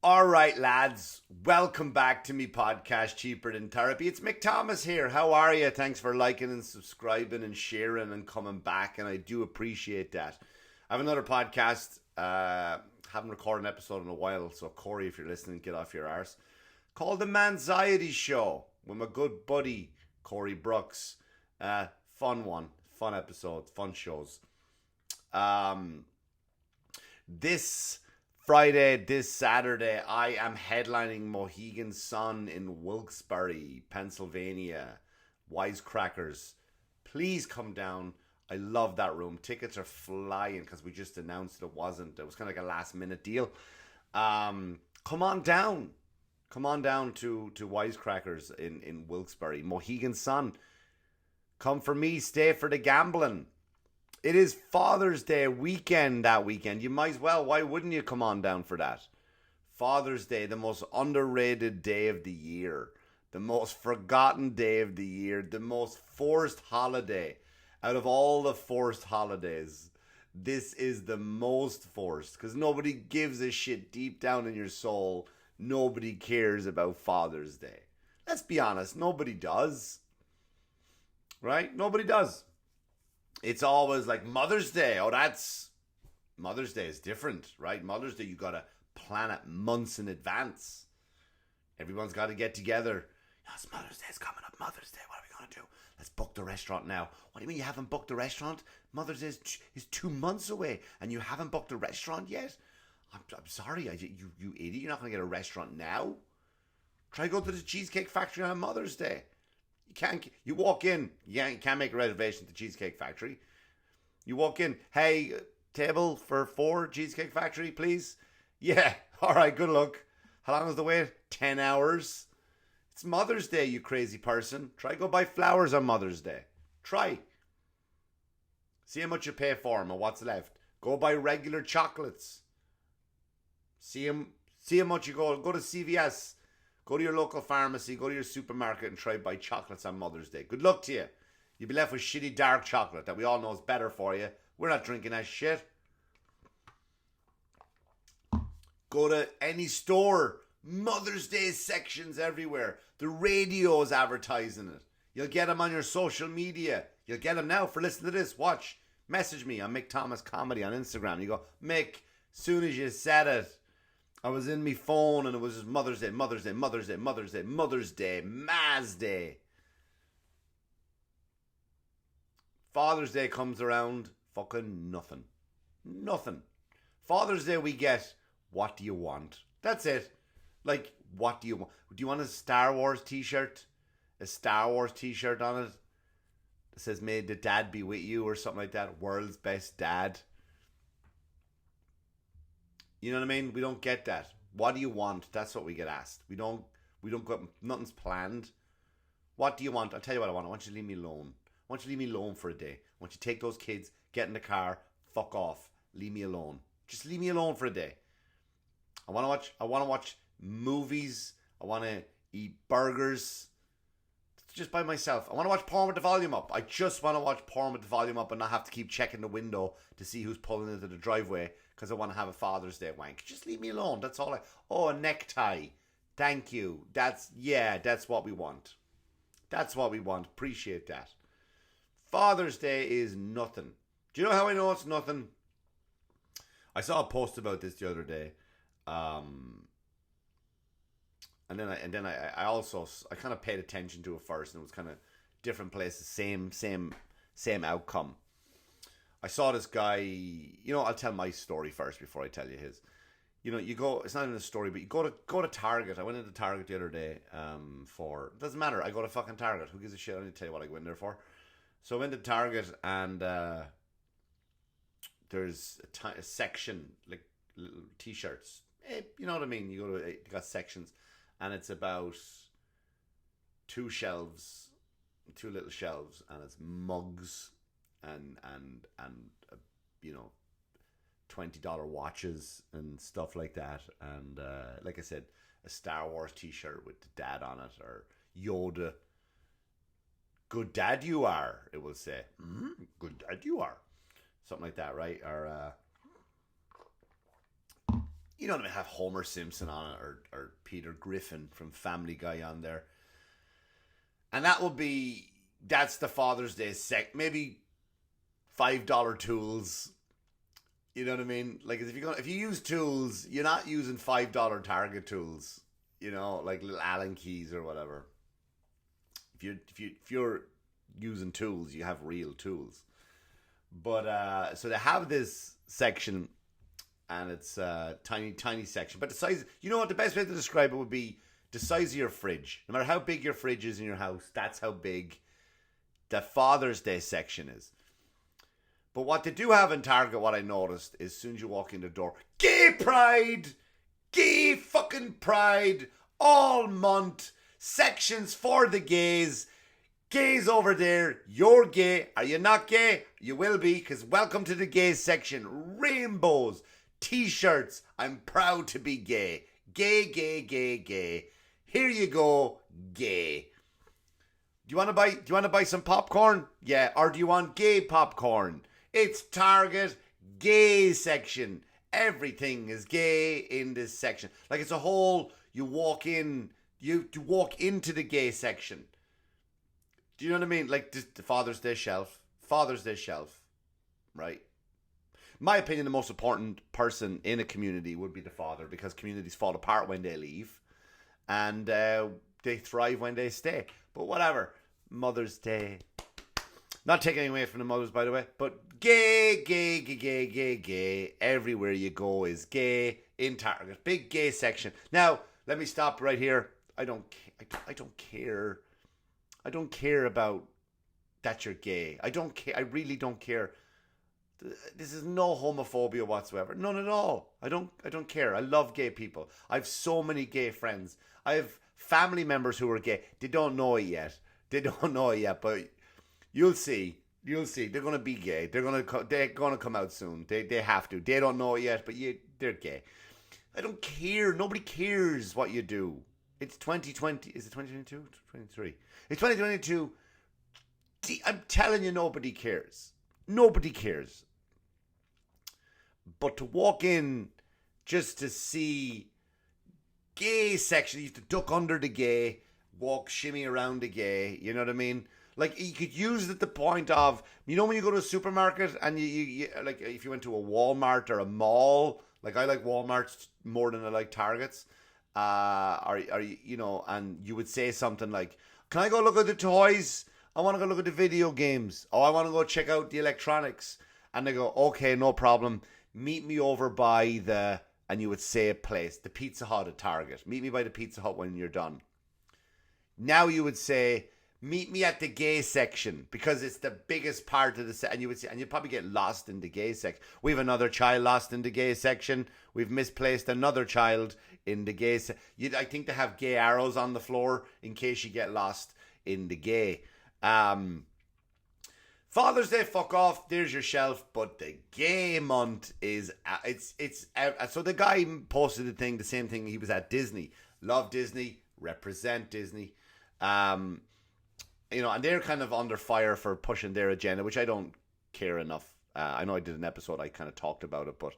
All right, lads, welcome back to me podcast, Cheaper Than Therapy. It's Mick Thomas here. How are you? Thanks for liking and subscribing and sharing and coming back, and I do appreciate that. I have another podcast. Haven't recorded an episode in a while, so Corey, if you're listening, get off your arse. Called The Manxiety Show with my good buddy Corey Brooks. Fun one, fun episodes, fun shows. This Friday, this Saturday, I am headlining Mohegan Sun in Wilkes-Barre, Pennsylvania. Wisecrackers, please come down. I love that room. Tickets are flying because we just announced it wasn't. It was kind of like a last minute deal. Come on down. Come on down to Wisecrackers in Wilkes-Barre. Mohegan Sun. Come for me, stay for the gambling. It is Father's Day weekend that weekend. You might as well. Why wouldn't you come on down for that? Father's Day, the most underrated day of the year. The most forgotten day of the year. The most forced holiday. Out of all the forced holidays, this is the most forced. Because nobody gives a shit deep down in your soul. Nobody cares about Father's Day. Let's be honest. Nobody does. Right? Nobody does. It's always like Mother's Day. Oh, Mother's Day is different, right? Mother's Day, you got to plan it months in advance. Everyone's got to get together. It's Mother's Day. It's coming up. Mother's Day. What are we going to do? Let's book the restaurant now. What do you mean you haven't booked the restaurant? Mother's Day is 2 months away and you haven't booked the restaurant yet? I'm sorry. You idiot. You're not going to get a restaurant now. Try go to the Cheesecake Factory on Mother's Day. You walk in, you can't make a reservation at the Cheesecake Factory. You walk in, hey, table for 4, Cheesecake Factory, please. Yeah, all right, good luck. How long is the wait? 10 hours. It's Mother's Day, you crazy person. Try go buy flowers on Mother's Day. Try. See how much you pay for them and what's left. Go buy regular chocolates. See how much you go to CVS. Go to your local pharmacy, go to your supermarket and try buy chocolates on Mother's Day. Good luck to you. You'll be left with shitty dark chocolate that we all know is better for you. We're not drinking that shit. Go to any store. Mother's Day sections everywhere. The radio's advertising it. You'll get them on your social media. You'll get them now for listening to this. Watch. Message me on Mick Thomas Comedy on Instagram. You go, Mick, soon as you said it, I was in my phone and it was just Mother's Day, Mother's Day, Mother's Day, Mother's Day, Mother's Day, Ma's Day. Father's Day comes around, fucking nothing. Nothing. Father's Day we get, what do you want? That's it. Like, what do you want? Do you want a Star Wars t-shirt? A Star Wars t-shirt on it? That says, may the dad be with you or something like that. World's best dad. You know what I mean? We don't get that. What do you want? That's what we get asked. We don't go, nothing's planned. What do you want? I'll tell you what I want. I want you to leave me alone. I want you to leave me alone for a day. I want you to take those kids, get in the car, fuck off. Leave me alone. Just leave me alone for a day. I want to watch movies. I want to eat burgers. Just by myself. I want to watch porn with the volume up. I just want to watch porn with the volume up and not have to keep checking the window to see who's pulling into the driveway because I want to have a Father's Day wank. Just leave me alone. That's all a necktie. Thank you. That's what we want. That's what we want. Appreciate that. Father's Day is nothing. Do you know how I know it's nothing? I saw a post about this the other day. And then I also kind of paid attention to it first, and it was kind of different places, same outcome. I saw this guy. I'll tell my story first before I tell you his. You go. It's not even a story, but you go to Target. I went into Target the other day. It doesn't matter. I go to fucking Target. Who gives a shit? I don't need to tell you what I go in there for. So I went to Target, and there's a section like little t-shirts. You know what I mean? You got sections. And it's about 2 little shelves, and it's mugs and $20 watches and stuff like that. And like I said, a Star Wars t-shirt with the dad on it, or Yoda. Good dad you are, it will say. Good dad you are. Something like that, right? Or you know, have Homer Simpson on it, or Peter Griffin from Family Guy on there. And that's the Father's Day maybe $5 tools. You know what I mean? Like, if you use tools, you're not using $5 Target tools. You know, like little Allen keys or whatever. If you're using tools, you have real tools. But so they have this section, and it's a tiny section. But the size, you know what? The best way to describe it would be the size of your fridge. No matter how big your fridge is in your house, that's how big the Father's Day section is. But what they do have in Target, what I noticed, is as soon as you walk in the door, gay pride, gay fucking pride, all month, sections for the gays. Gays over there, you're gay. Are you not gay? You will be, because welcome to the gay section. Rainbows, t-shirts, I'm proud to be gay. Gay, gay, gay, gay. Here you go, gay. Do you want to buy some popcorn? Yeah, or do you want gay popcorn? It's Target gay section. Everything is gay in this section. Like, it's a whole, you walk into the gay section. Do you know what I mean? Like the Father's Day shelf, right? My opinion, the most important person in a community would be the father, because communities fall apart when they leave, and they thrive when they stay. But whatever, Mother's Day. Not taking away from the mothers, by the way, but gay, gay, gay, gay, gay, gay. Everywhere you go is gay in Target. Big gay section. Now, let me stop right here. I don't care. I don't care about that you're gay. I don't care. I really don't care. This is no homophobia whatsoever. None at all. I don't care. I love gay people. I have so many gay friends. I have family members who are gay. They don't know it yet. But you'll see. They're gonna be gay. They're gonna come out soon. They have to. They don't know it yet, but they're gay. I don't care. Nobody cares what you do. It's 2020. Is it 2022? 23. It's 2022. I'm telling you, nobody cares. Nobody cares. But to walk in just to see gay section, you have to duck under the gay, shimmy around the gay. You know what I mean? Like, you could use it at the point of, you know, when you go to a supermarket and you like, if you went to a Walmart or a mall, like, I like Walmarts more than I like Targets. You know, and you would say something like, can I go look at the toys? I want to go look at the video games. Oh, I want to go check out the electronics. And they go, okay, no problem. Meet me over by and you would say a place, the Pizza Hut at Target. Meet me by the Pizza Hut when you're done. Now you would say, meet me at the gay section, because it's the biggest part of the section. And you would say, and you'd probably get lost in the gay section. We have another child lost in the gay section. We've misplaced another child in the gay section. I think they have gay arrows on the floor in case you get lost in the gay. Father's Day, fuck off. There's your shelf. But the gay month is so the guy posted the same thing. He was at Disney. Love Disney. Represent Disney. You know, and they're kind of under fire for pushing their agenda, which I don't care enough. I know I did an episode, I kind of talked about it, but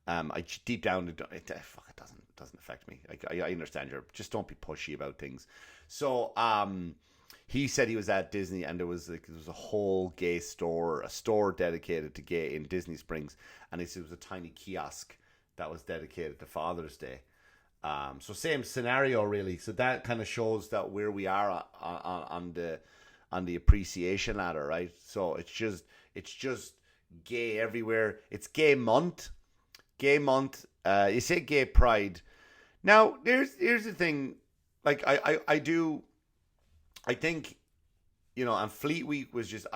I deep down, it doesn't affect me. I understand just don't be pushy about things. So he said he was at Disney, and there was a whole gay store, a store dedicated to gay in Disney Springs, and he said it was a tiny kiosk that was dedicated to Father's Day. So same scenario, really. So that kind of shows that where we are on the appreciation ladder, right? So it's just gay everywhere. It's gay month. You say gay pride. Now here's the thing. Like I think, you know, and Fleet Week was just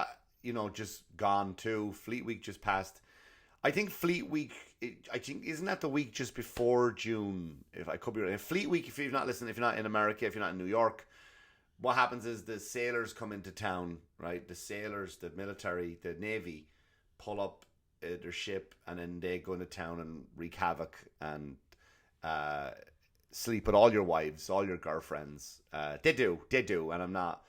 just gone too. Fleet Week just passed. I think Fleet Week, isn't that the week just before June? If I could be right. Fleet Week, if you're not listening, if you're not in America, if you're not in New York, what happens is the sailors come into town, right? The sailors, the military, the Navy, pull up their ship, and then they go into town and wreak havoc and sleep with all your wives, all your girlfriends. They do, and I'm not,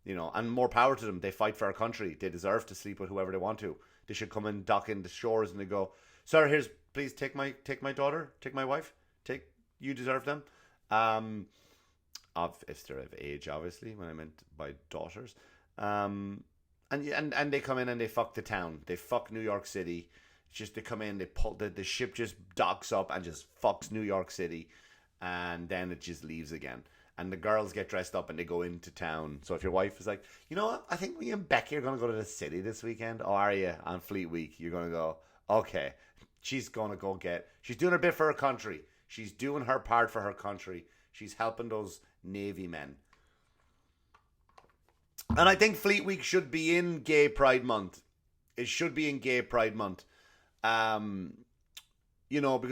and more power to them. They fight for our country. They deserve to sleep with whoever they want to. They should come and dock in the shores and they go, sir, please take my daughter, take my wife. You deserve them. Um, if they're of age, obviously. When I meant by daughters. And they come in and they fuck the town. They fuck New York City. It's just they come in, they pull the ship just docks up and just fucks New York City, and then it just leaves again. And the girls get dressed up and they go into town. So if your wife is like, you know what, I think me and Becky are gonna go to the city this weekend. Oh, are you on Fleet Week? You're gonna go. Okay, she's gonna go get. She's doing her bit for her country. She's doing her part for her country. She's helping those Navy men. And I think Fleet Week should be in Gay Pride Month. It should be in Gay Pride Month. Because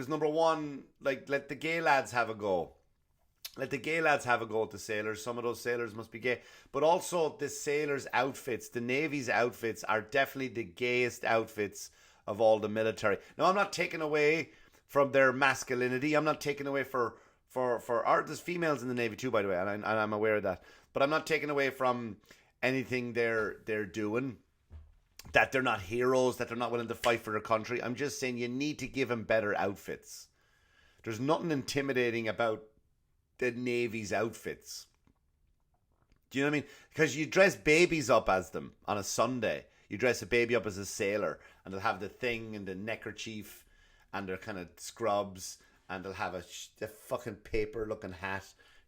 number one, like, let the gay lads have a go. Let the gay lads have a go at the sailors. Some of those sailors must be gay. But also the sailors' outfits, the Navy's outfits are definitely the gayest outfits of all the military. Now, I'm not taking away from their masculinity. I'm not taking away there's females in the Navy too, by the way, and I'm aware of that. But I'm not taking away from anything they're doing, that they're not heroes, that they're not willing to fight for their country. I'm just saying you need to give them better outfits. There's nothing intimidating about the Navy's outfits. Do you know what I mean? Because you dress babies up as them on a Sunday. You dress a baby up as a sailor, and they'll have the thing and the neckerchief and their kind of scrubs, and they'll have a fucking paper-looking hat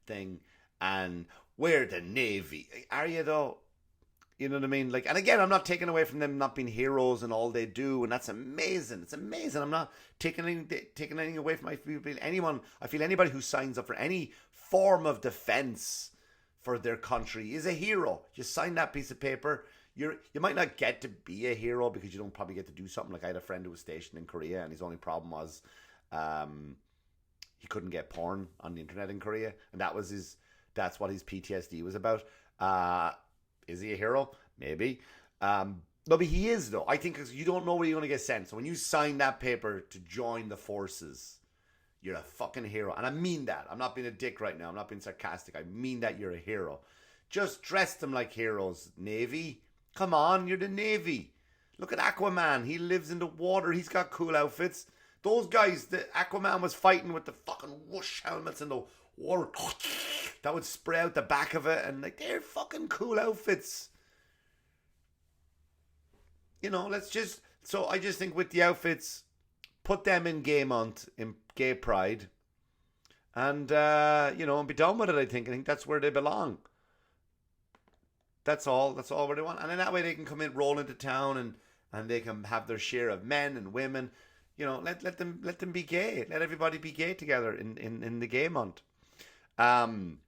thing, and we're the Navy. Are you, though? You know what I mean? Like, and again, I'm not taking away from them not being heroes and all they do, and that's amazing. It's amazing. I'm not taking anything away from anyone. I feel anybody who signs up for any form of defense for their country is a hero. You sign that piece of paper. You might not get to be a hero because you don't probably get to do something. Like, I had a friend who was stationed in Korea, and his only problem was he couldn't get porn on the internet in Korea, and that's what his PTSD was about. Is he a hero? Maybe. No, but he is, though. I think because you don't know where you're going to get sent. So when you sign that paper to join the forces, you're a fucking hero. And I mean that. I'm not being a dick right now. I'm not being sarcastic. I mean that you're a hero. Just dress them like heroes, Navy. Come on, you're the Navy. Look at Aquaman. He lives in the water. He's got cool outfits. Those guys, the Aquaman was fighting with the fucking whoosh helmets in the water that would spray out the back of it, and like, they're fucking cool outfits. You know, I just think with the outfits, put them in Gay Month, in Gay Pride, and and be done with it. I think that's where they belong. That's all where they want. And in that way they can come in, roll into town, and they can have their share of men and women. You know, let them be gay. Let everybody be gay together in the Gay Month. And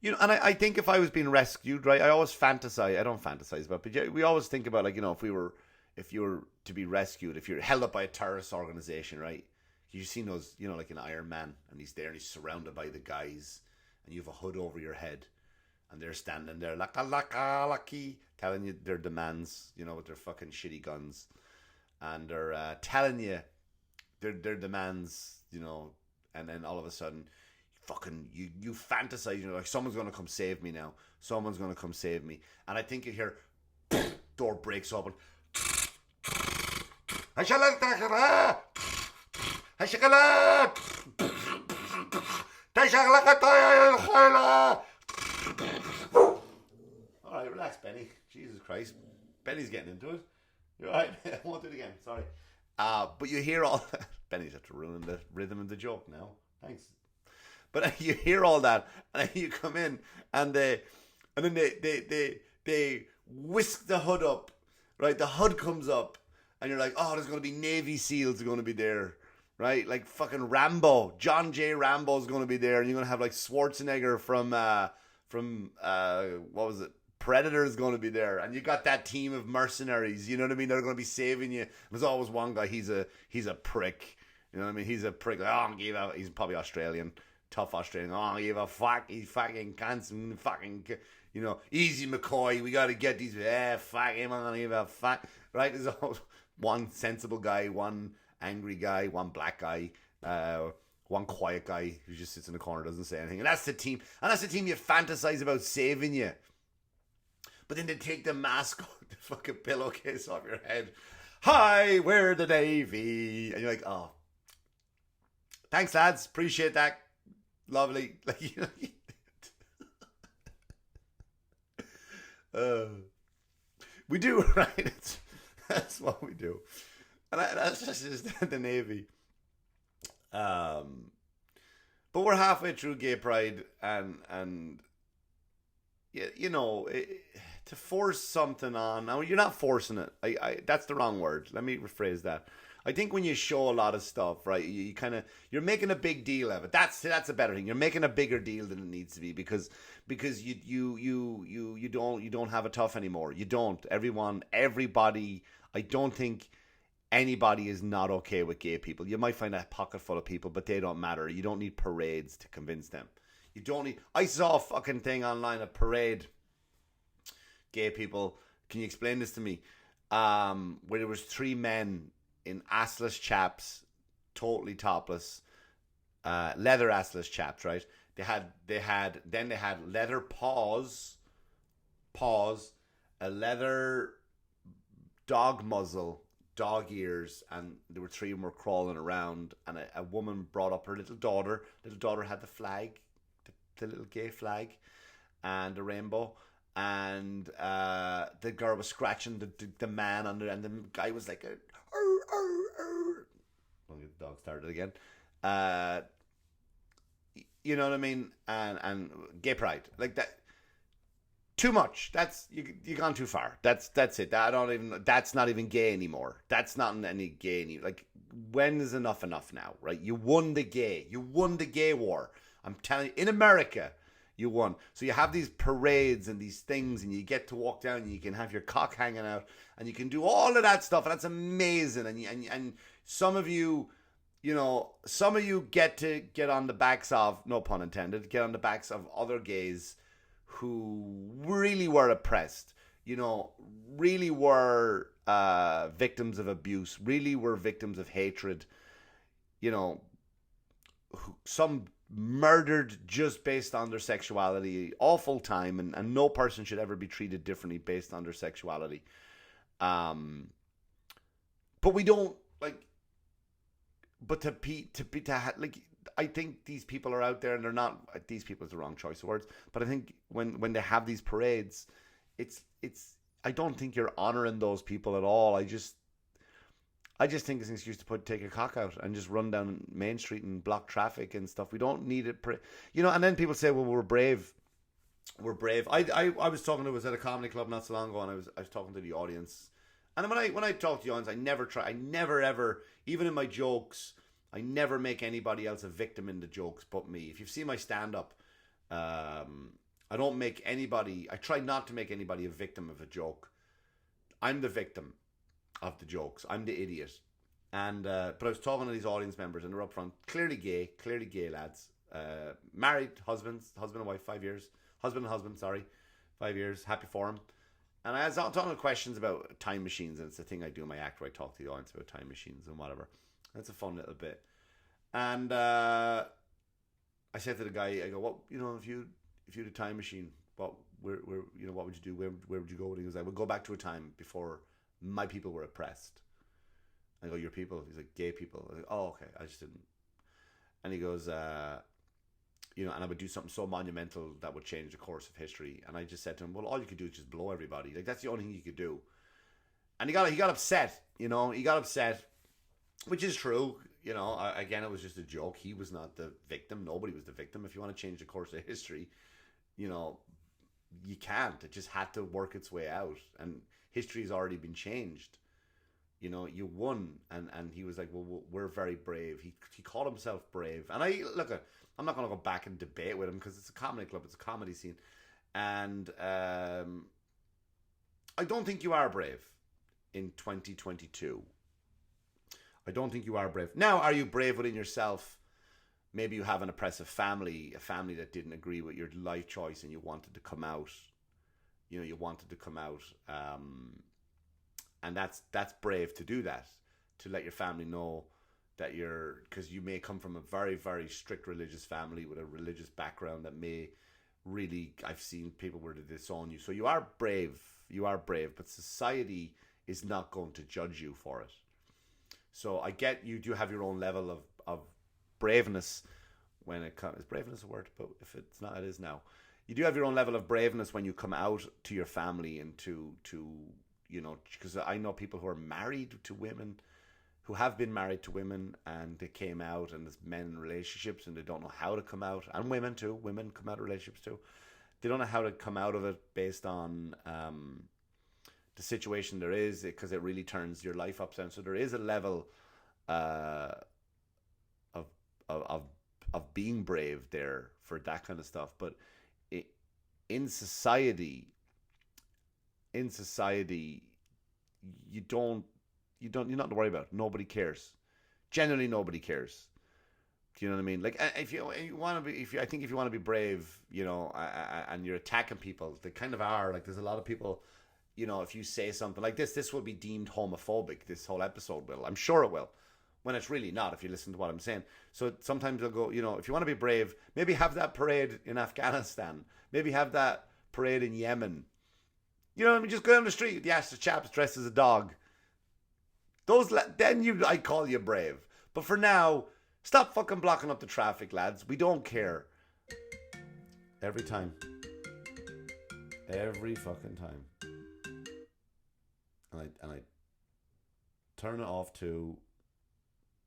I think if I was being rescued, right, I always fantasize. I don't fantasize about, but we always think about, like, if you were to be rescued, if you're held up by a terrorist organization, right? You've seen those, like in Iron Man, and he's there and he's surrounded by the guys, and you have a hood over your head, and they're standing there, lucky, telling you their demands, with their fucking shitty guns, and they're telling you their demands, and then all of a sudden, fucking you fantasize, like, someone's gonna come save me now. Someone's gonna come save me, and I think you hear door breaks open. Alright, relax, Benny. Jesus Christ. Benny's getting into it. You're alright. I won't do it again. Sorry. But you hear all that. Benny's had to ruin the rhythm of the joke now. Thanks. But you hear all that, and then you come in, and then they whisk the hood up, right? The hood comes up, and you're like, oh, there's going to be Navy SEALs going to be there, right? Like fucking Rambo, John J. Rambo's going to be there, and you're going to have like Schwarzenegger from what was it? Predator's going to be there, and you got that team of mercenaries. You know what I mean? They're going to be saving you. There's always one guy. He's a prick. You know what I mean? He's a prick. Oh, give out. He's probably Australian. Tough Australian. Oh, give a fuck. He fucking can't. Fucking. Easy McCoy. We got to get these. Fuck him. I'm gonna give a fuck. Right? There's always one sensible guy, one angry guy, one black guy, one quiet guy who just sits in the corner, doesn't say anything. And that's the team. And that's the team you fantasize about saving you. But then they take the mask off, the fucking pillowcase off your head. Hi, we're the Navy. And you're like, oh, Thanks, lads. Appreciate that. Lovely. Like, uh, we do, right? That's what we do. And that's just the Navy. Um, but we're halfway through Gay Pride, and to force something on. Now you're not forcing it. That's the wrong word. Let me rephrase that. I think when you show a lot of stuff, right, you kind of you're making a big deal of it. That's a better thing. You're making a bigger deal than it needs to be because you don't have it tough anymore. You don't. Everybody. I don't think anybody is not okay with gay people. You might find a pocket full of people, but they don't matter. You don't need parades to convince them. You don't need. I saw a fucking thing online, a parade. Gay people, can you explain this to me? Where there was three men in assless chaps, totally topless, leather assless chaps, right? They had leather paws, a leather dog muzzle, dog ears, and there were three of them were crawling around, and a woman brought up her little daughter. Little daughter had the flag, the little gay flag, and a rainbow. And the girl was scratching the man under, and the guy was like, I'll get the dog started again. You know what I mean? And gay pride like that. Too much. That's you gone too far. That's it. That's not even gay anymore. That's not any gay anymore. Like, when is enough now, right? You won the gay war. I'm telling you, in America, you won. So you have these parades and these things, and you get to walk down, and you can have your cock hanging out, and you can do all of that stuff, and that's amazing. And some of you, get to get on the backs of, no pun intended, get on the backs of other gays who really were oppressed, really were victims of abuse, really were victims of hatred, some murdered just based on their sexuality, awful time, and no person should ever be treated differently based on their sexuality. But we don't but I think these people are out there, and they're not. These people is the wrong choice of words, but I think when they have these parades, it's. I don't think you're honoring those people at all. I just think it's an excuse to take a cock out and just run down Main Street and block traffic and stuff. We don't need it, And then people say, "Well, we're brave. We're brave." I was at a comedy club not so long ago, and I was talking to the audience, and when I talk to the audience, I never ever, even in my jokes, I never make anybody else a victim in the jokes but me. If you've seen my stand-up, I try not to make anybody a victim of a joke. I'm the victim of the jokes. I'm the idiot. And but I was talking to these audience members, and they're up front, clearly gay lads. Married, husband and wife, 5 years. Husband and husband, sorry. 5 years, happy for him. And I was talking questions about time machines, and it's the thing I do in my act where I talk to the audience about time machines and whatever. That's a fun little bit. And I said to the guy, I go, "What, if you had a time machine, what would you do? Where would you go?" And he goes, "I would go back to a time before my people were oppressed." I go, "Your people?" He's like, "Gay people." I was like, "Oh, okay, I just didn't." And he goes, and I would do something so monumental that would change the course of history. And I just said to him, "Well, all you could do is just blow everybody. Like, that's the only thing you could do." And he got upset. He got upset, which is true. Again, it was just a joke. He was not the victim. Nobody was the victim. If you want to change the course of history, you can't. It just had to work its way out. And history has already been changed. You won. And he was like, "Well, we're very brave." He called himself brave. And I'm not going to go back and debate with him because it's a comedy club. It's a comedy scene. And I don't think you are brave in 2022. I don't think you are brave. Now, are you brave within yourself? Maybe you have an oppressive family, a family that didn't agree with your life choice, and you wanted to come out. You wanted to come out. And that's brave to do that, to let your family know that because you may come from a very, very strict religious family with a religious background that may really, I've seen people where they disown you. So you are brave, but society is not going to judge you for it. So I get you do have your own level of braveness when it comes. Is braveness a word? But if it's not, it is now. You do have your own level of braveness when you come out to your family and to because I know people who are married to women, who have been married to women, and they came out, and there's men in relationships and they don't know how to come out, and women too. Women come out of relationships too. They don't know how to come out of it based on the situation there is, because it really turns your life upside down. So there is a level of being brave there for that kind of stuff. But in society, you're not to worry about it. Nobody cares. Generally, nobody cares. Do you know what I mean? Like, if you want to be, I think if you want to be brave, and you're attacking people, they kind of are. Like, there's a lot of people, if you say something like this will be deemed homophobic. This whole episode will. I'm sure it will. When it's really not, if you listen to what I'm saying. So sometimes they'll go, if you want to be brave, maybe have that parade in Afghanistan. Maybe have that parade in Yemen. You know what I mean? Just go down the street with the Astra chaps dressed as a dog. I call you brave. But for now, stop fucking blocking up the traffic, lads. We don't care. Every time. Every fucking time. And I turn it off to...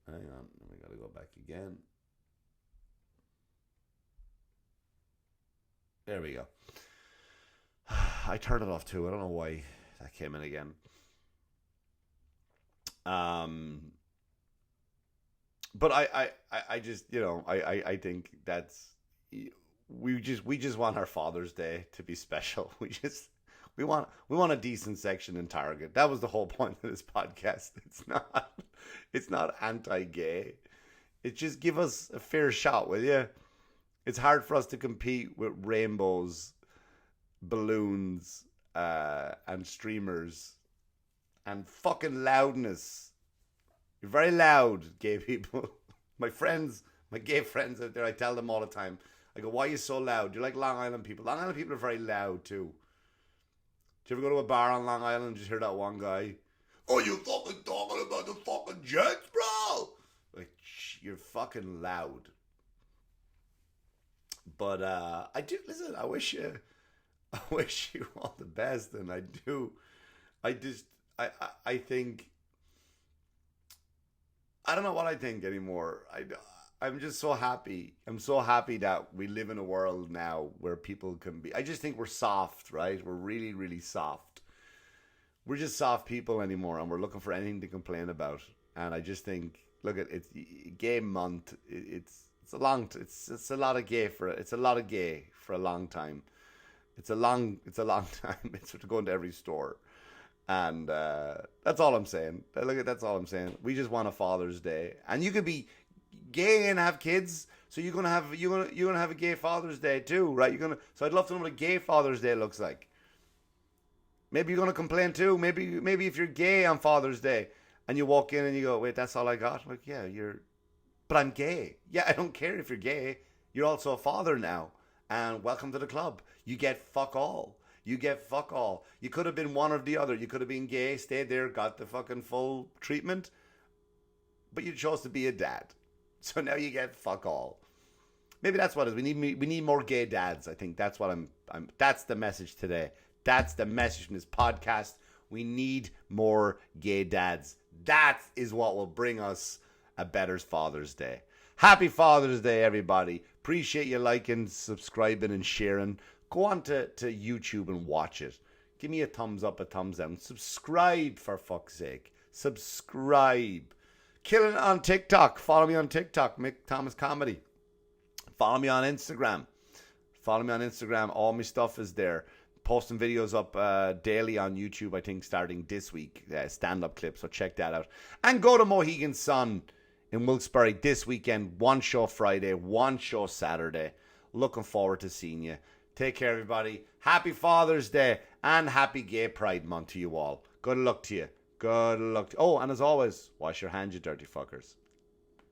Hang on, we gotta go back again. There we go. I turned it off too. I don't know why that came in again. But I just, I think that's, we just want our Father's Day to be special. We want a decent section in Target. That was the whole point of this podcast. It's not anti-gay. It's just give us a fair shot, will you? It's hard for us to compete with rainbows, balloons, and streamers, and fucking loudness. You're very loud, gay people. My gay friends out there, I tell them all the time. I go, why are you so loud? You're like Long Island people. Long Island people are very loud too. Do you ever go to a bar on Long Island and just hear that one guy? Oh, you fucking talking about the fucking Jets, bro? Like, you're fucking loud. But I do, listen, I wish you all the best, and I do. I think, I don't know what I think anymore. I'm just so happy. I'm so happy that we live in a world now where people can be. I just think we're soft, right? We're really, really soft. We're just soft people anymore, and we're looking for anything to complain about. And I just think, look at it's Gay Month. It's a lot of gay for a long time. It's a long time. It's to go into every store. And that's all I'm saying. That's all I'm saying. We just want a Father's Day, and you could be gay and have kids, so you're gonna have a gay Father's Day too, right? So I'd love to know what a gay Father's Day looks like. Maybe you're gonna complain too. Maybe if you're gay on Father's Day and you walk in and you go, wait, that's all I got? Like, yeah, but I'm gay. Yeah, I don't care if you're gay. You're also a father now, and welcome to the club. You get fuck all. You get fuck all. You could have been one or the other. You could have been gay, stayed there, got the fucking full treatment, but you chose to be a dad. So now you get fuck all. Maybe that's what it is. We need more gay dads. I think that's what that's the message today. That's the message from this podcast. We need more gay dads. That is what will bring us a better Father's Day. Happy Father's Day, everybody. Appreciate you liking, subscribing, and sharing. Go on to YouTube and watch it. Give me a thumbs up, a thumbs down. Subscribe, for fuck's sake. Subscribe. Killing it on TikTok. Follow me on TikTok, Mick Thomas Comedy. Follow me on Instagram. All my stuff is there. Posting videos up daily on YouTube, I think, starting this week. Stand-up clips, so check that out. And go to Mohegan Sun in Wilkes-Barre this weekend. One show Friday, one show Saturday. Looking forward to seeing you. Take care, everybody. Happy Father's Day and happy Gay Pride Month to you all. Good luck to you. Good luck. Oh, and as always, wash your hands, you dirty fuckers.